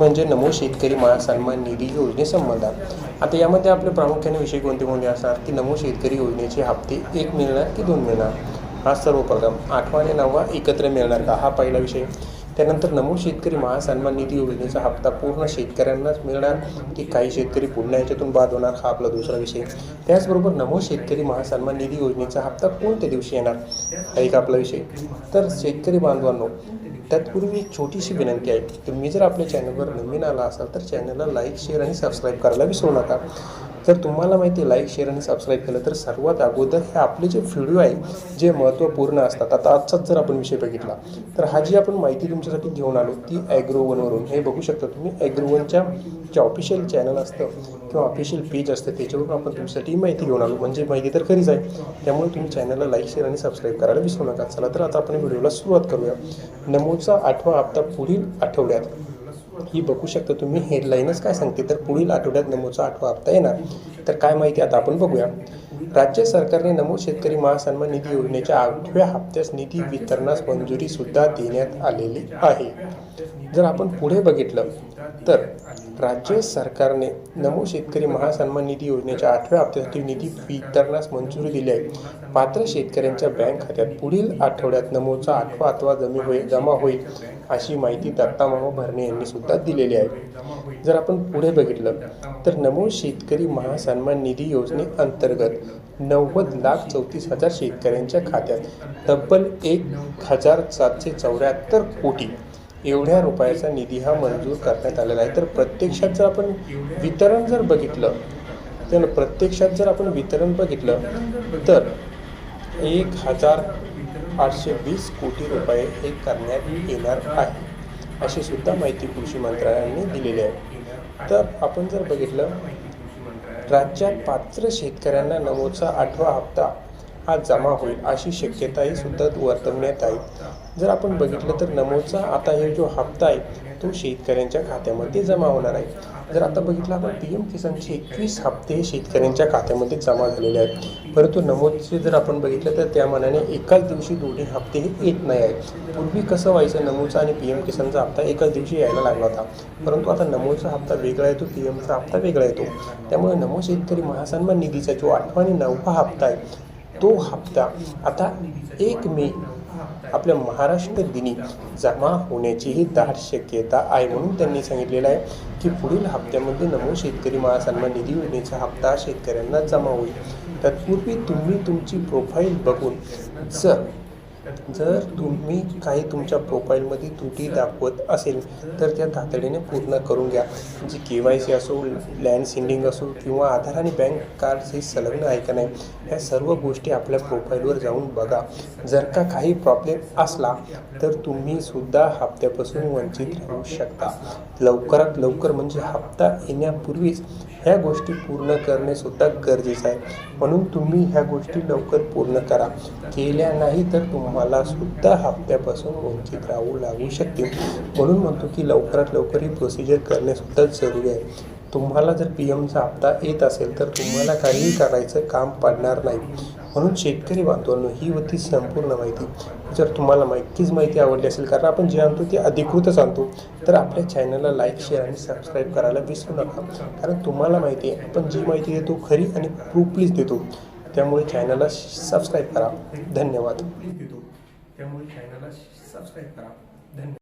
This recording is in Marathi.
म्हणजे नमो शेतकरी महासन्मान निधी योजनेसंबंधात। आता यामध्ये आपले प्रामुख्याने विषय कोणते असणार की नमो शेतकरी योजनेचे हप्ते 1 मिळणार की 2 मिळणार, हा सर्वप्रथम 8वा आणि 9वा एकत्र मिळणार का, हा पहिला विषय। त्यानंतर नमो शेतकरी महासन्मान निधी योजनेचा हप्ता पूर्ण शेतकऱ्यांनाच मिळणार की काही शेतकरी पुन्हा याच्यातून बाद होणार, हा आपला दुसरा विषय। त्याचबरोबर नमो शेतकरी महासन्मान निधी योजनेचा हप्ता कोणत्या दिवशी येणार, हा एक आपला विषय। तर शेतकरी बांधवांनो, तत्पूर्वी एक छोटीशी विनंती आहे, तुम्ही जर आपल्या चॅनलवर नवीन आला असाल तर चॅनलला लाईक, शेअर आणि सबस्क्राईब करायला विसरू नका। जर तुम्हाला माहिती आहे लाईक, शेअर आणि सबस्क्राईब केलं तर सर्वात अगोदर हे आपले जे व्हिडिओ आहे जे महत्त्वपूर्ण असतात। आता आजचाच जर आपण विषय बघितला तर हा जी आपण माहिती तुमच्यासाठी घेऊन आलो ती ॲग्रोवनवरून, हे बघू शकता तुम्ही ॲग्रोवनच्या जे ऑफिशियल चॅनल असतं किंवा ऑफिशियल पेज असतं त्याच्यावरून आपण तुमच्यासाठी माहिती घेऊन आलो, म्हणजे माहिती तर खरीच आहे। त्यामुळे तुम्ही चॅनलला लाईक, शेअर आणि सबस्क्राईब करायला विसरू नका। चला तर आता आपण व्हिडिओला सुरुवात करूया। नमोचा 8वा हप्ता पुढील आठवड्यात, ही बघू शकता तुम्ही हेडलाईनच काय सांगते, तर पुढील आठवड्यात नमोचा 8वा हप्ता येणार। तर काय माहिती आता आपण बघूया। राज्य सरकारने नमो शेतकरी महासन्मान निधी योजनेच्या 8व्या हप्त्यास निधी वितरणास मंजुरी सुद्धा देण्यात आलेली आहे। जर आपण पुढे बघितलं तर राज्य सरकारने नमो शेतकरी महासन्मान निधी योजनेच्या 8व्या हप्त्यासाठी निधी वितरणास मंजुरी दिली आहे। पात्र शेतकऱ्यांच्या बँक खात्यात पुढील आठवड्यात नमोचा 8वा हप्ता जमा होईल अशी माहिती दत्तामामा भरणे यांनी सुद्धा दिलेली आहे। जर आपण पुढे बघितलं तर नमो शेतकरी महासन्मान निधी योजनेअंतर्गत 90,34,000 शेतकऱ्यांच्या खात्यात तब्बल 1,774 कोटी एवढ्या रुपयाचा निधी हा मंजूर करण्यात आलेला आहे। तर प्रत्यक्षात जर आपण वितरण बघितलं तर 1,820 कोटी रुपये हे करण्यात येणार आहे, अशी सुद्धा माहिती कृषी मंत्रालयाने दिलेली आहे। तर आपण जर बघितलं राज्यात पात्र शेतकऱ्यांना नमोचा 8वा हप्ता हा जमा होईल अशी शक्यताही सुद्धा वर्तवण्यात आहे। जर आपण बघितलं तर नमोचा आता हे जो हप्ता आहे तो शेतकऱ्यांच्या खात्यामध्ये जमा होणार आहे। जर आता बघितलं आपण PM किसानचे 21 हप्ते शेतकऱ्यांच्या खात्यामध्ये जमा झालेले आहेत, परंतु नमोचे जर आपण बघितलं तर त्या मानाने एकाच दिवशी दोन्ही हप्ते हे येत नाही आहे। पूर्वी कसं व्हायचं, नमोचा आणि PM किसानचा हप्ता एकाच दिवशी यायला लागला होता, परंतु आता नमोचा हप्ता वेगळा येतो, PMचा हप्ता वेगळा येतो। त्यामुळे नमो शेतकरी महासन्मान निधीचा जो 8वा आणि 9वा हप्ता आहे तो हप्ता आता 1 मे आपल्या महाराष्ट्र दिनी जमा होण्याचीही दाट शक्यता आहे। म्हणून त्यांनी सांगितलेलं आहे की पुढील हप्त्यामध्ये नमो शेतकरी महासन्मान निधी योजनेचा हप्ता शेतकऱ्यांना जमा होईल। तत्पूर्वी तुम्ही तुमची प्रोफाईल बघून जर तुम्ही काही तुमच्या प्रोफाईलमध्ये त्रुटी दाखवत असेल तर त्या तातडीने पूर्ण करून घ्या। म्हणजे KYC असो, लँड सीडिंग असो किंवा आधार आणि बँक कार्डशी संलग्न आहे का नाही, ह्या सर्व गोष्टी आपल्या प्रोफाईलवर जाऊन बघा। जर का काही प्रॉब्लेम असला तर तुम्ही सुद्धा हप्त्यापासून वंचित राहू शकता। लवकरात लवकर म्हणजे हप्ता येण्यापूर्वीच ह्या गोष्टी पूर्ण करणे सुद्धा गरजेचं आहे। म्हणून तुम्ही ह्या गोष्टी लवकर पूर्ण करा, केल्या नाही तर तुम्हाला सुद्धा हप्त्यापासून वंचित राहू लागू शकते। म्हणून म्हणतो की लवकरात लवकर ही प्रोसिजर करणे सुद्धा जरुरी आहे। तुम्हाला जर PMचा हप्ता येत असेल तर तुम्हाला काहीही करायचं काम पडणार नाही। म्हणून शेतकरी बांधवांनो, ही होती संपूर्ण माहिती। जर तुम्हाला माहिती आवडली असेल, कारण आपण जे आणतो ते अधिकृतच आणतो, तर आपल्या चॅनलला लाईक, शेअर आणि सबस्क्राईब करायला विसरू नका। कारण तुम्हाला माहिती आहे आपण जी माहिती देतो खरी आणि प्रूफलीच देतो, त्यामुळे चॅनलला सबस्क्राईब करा। धन्यवाद।